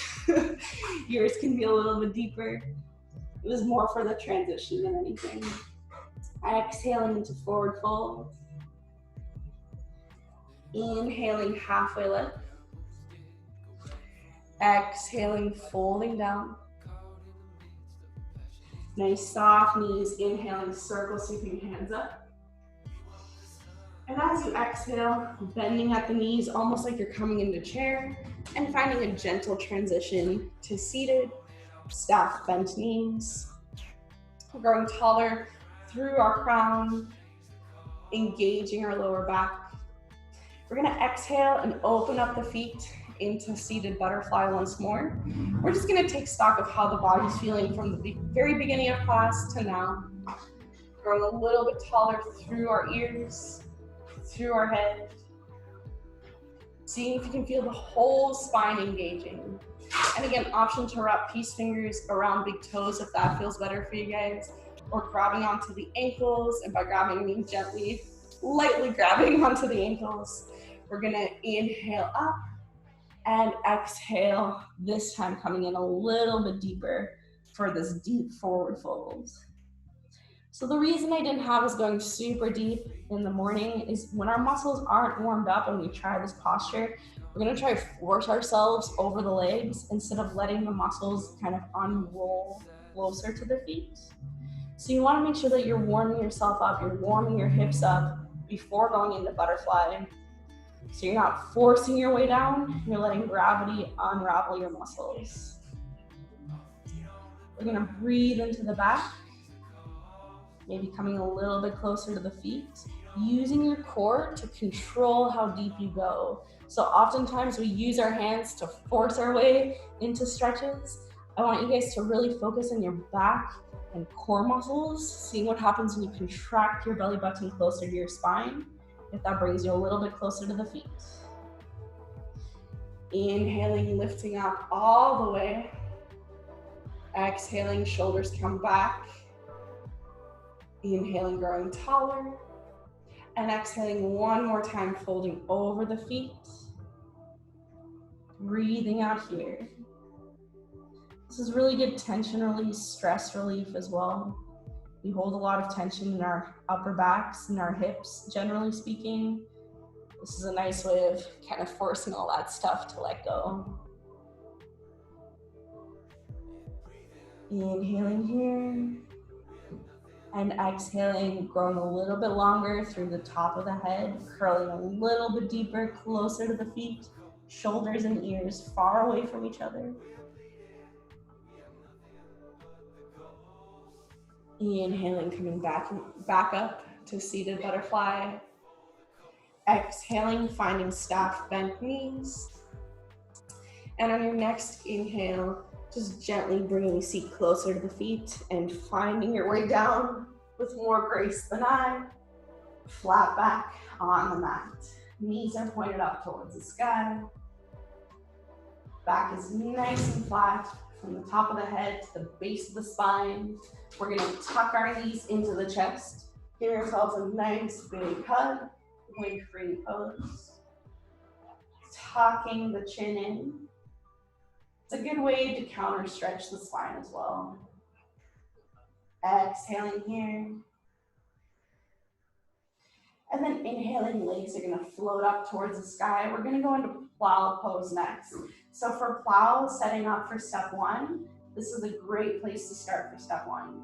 Speaker 1: Yours can be a little bit deeper. It was more for the transition than anything. Exhaling into forward fold. Inhaling, halfway lift. Exhaling, folding down. Nice soft knees. Inhaling, circle, sweeping hands up. And as you exhale, bending at the knees, almost like you're coming into chair, and finding a gentle transition to seated, stacked bent knees. We're growing taller through our crown, engaging our lower back. We're gonna exhale and open up the feet into seated butterfly once more. We're just gonna take stock of how the body's feeling from the very beginning of class to now. Growing a little bit taller through our ears, through our head. Seeing if you can feel the whole spine engaging. And again, option to wrap peace fingers around big toes if that feels better for you guys. Or grabbing onto the ankles, and by grabbing I mean gently, lightly grabbing onto the ankles. We're gonna inhale up and exhale, this time coming in a little bit deeper for this deep forward fold. So the reason I didn't have us going super deep in the morning is when our muscles aren't warmed up and we try this posture, we're gonna try to force ourselves over the legs instead of letting the muscles kind of unroll closer to the feet. So you wanna make sure that you're warming yourself up, you're warming your hips up before going into butterfly. So you're not forcing your way down, you're letting gravity unravel your muscles. We're gonna breathe into the back, maybe coming a little bit closer to the feet, using your core to control how deep you go. So oftentimes we use our hands to force our way into stretches. I want you guys to really focus on your back and core muscles, seeing what happens when you contract your belly button closer to your spine, if that brings you a little bit closer to the feet. Inhaling, lifting up all the way. Exhaling, shoulders come back. Inhaling, growing taller. And exhaling one more time, folding over the feet. Breathing out here. This is really good tension release, stress relief as well. We hold a lot of tension in our upper backs and our hips, generally speaking. This is a nice way of kind of forcing all that stuff to let go. Inhaling here. And exhaling, growing a little bit longer through the top of the head, curling a little bit deeper, closer to the feet, Shoulders and ears far away from each other. Inhaling, coming back up to seated butterfly. Exhaling, finding staff bent knees. And on your next inhale, just gently bringing the seat closer to the feet and finding your way down with more grace than I. Flat back on the mat. Knees are pointed up towards the sky. Back is nice and flat from the top of the head to the base of the spine. We're gonna tuck our knees into the chest. Give yourselves a nice big hug. Wind-free pose. Tucking the chin in. It's a good way to counter stretch the spine as well. Exhaling here. And then inhaling, legs are gonna float up towards the sky. We're gonna go into plow pose next. So for plow, setting up for step one, this is a great place to start for step one.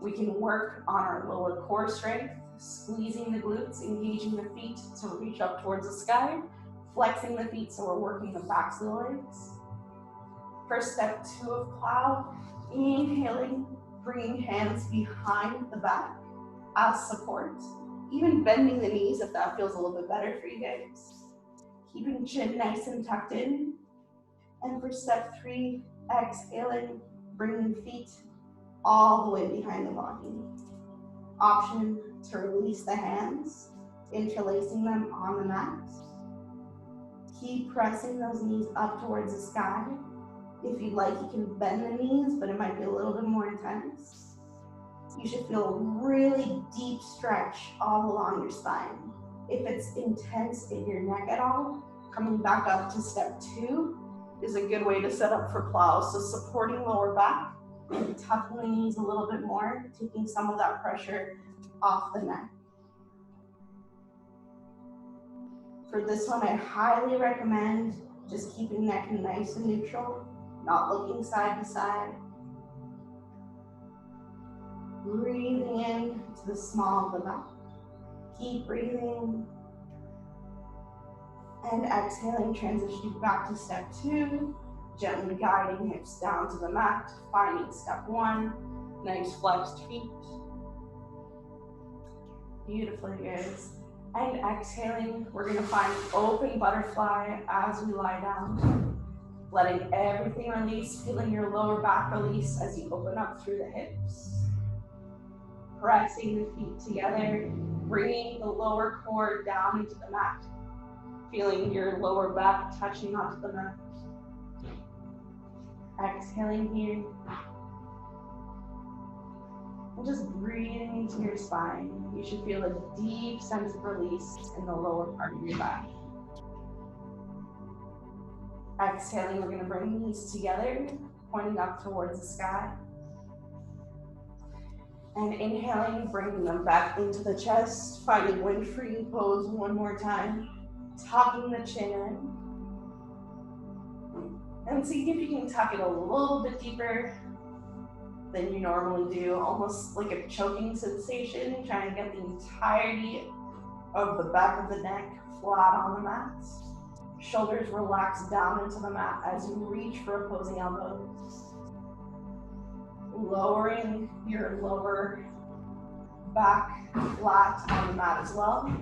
Speaker 1: We can work on our lower core strength, squeezing the glutes, engaging the feet to reach up towards the sky, flexing the feet so we're working the backs of the legs. For step two of plow, inhaling, bringing hands behind the back as support, even bending the knees if that feels a little bit better for you guys. Keeping chin nice and tucked in. And for step three, exhaling, bringing feet all the way behind the body. Option to release the hands, interlacing them on the mat. Keep pressing those knees up towards the sky. If you'd like, you can bend the knees, but it might be a little bit more intense. You should feel a really deep stretch all along your spine. If it's intense in your neck at all, coming back up to step two is a good way to set up for plow. So supporting lower back and tucking the knees a little bit more, taking some of that pressure off the neck. For this one, I highly recommend just keeping neck nice and neutral, not looking side to side. Breathing in to the small of the back. Keep breathing. And exhaling, transitioning back to step two. Gently guiding hips down to the mat, finding step one. Nice flexed feet. Beautiful, guys. And exhaling, we're gonna find open butterfly as we lie down. Letting everything release, feeling your lower back release as you open up through the hips. Pressing the feet together, bringing the lower core down into the mat. Feeling your lower back touching onto the mat. Exhaling here. And just breathing into your spine. You should feel a deep sense of release in the lower part of your back. Exhaling, we're gonna bring knees together, pointing up towards the sky. And inhaling, bringing them back into the chest, finding wind-free pose one more time. Tucking the chin in. And see if you can tuck it a little bit deeper than you normally do, almost like a choking sensation, trying to get the entirety of the back of the neck flat on the mat. Shoulders relax down into the mat as you reach for opposing elbows. Lowering your lower back flat on the mat as well.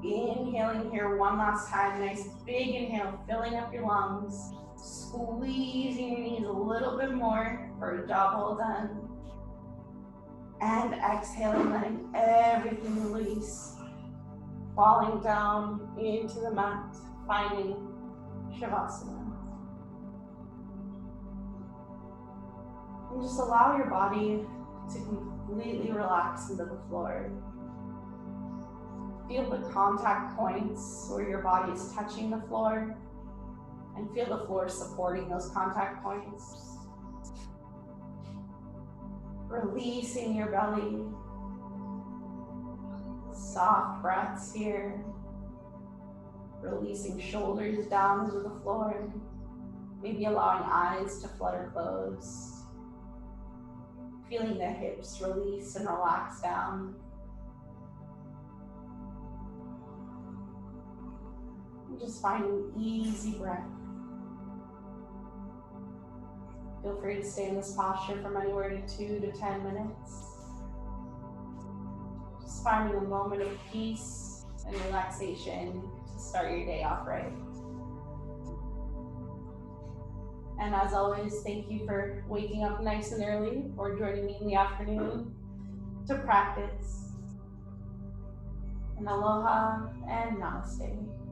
Speaker 1: Inhaling here one last time, nice big inhale, filling up your lungs, squeezing your knees a little bit more for a job well done. And exhaling, letting everything release, falling down into the mat, finding Shavasana. And just allow your body to completely relax into the floor. Feel the contact points where your body is touching the floor, and feel the floor supporting those contact points. Releasing your belly. Soft breaths here. Releasing shoulders down to the floor. Maybe allowing eyes to flutter closed. Feeling the hips release and relax down.
Speaker 2: Just finding easy breath. Feel free to stay in this posture from anywhere to 2 to 10 minutes. Just finding a moment of peace and relaxation to start your day off right. And as always, thank you for waking up nice and early or joining me in the afternoon to practice. And aloha and namaste.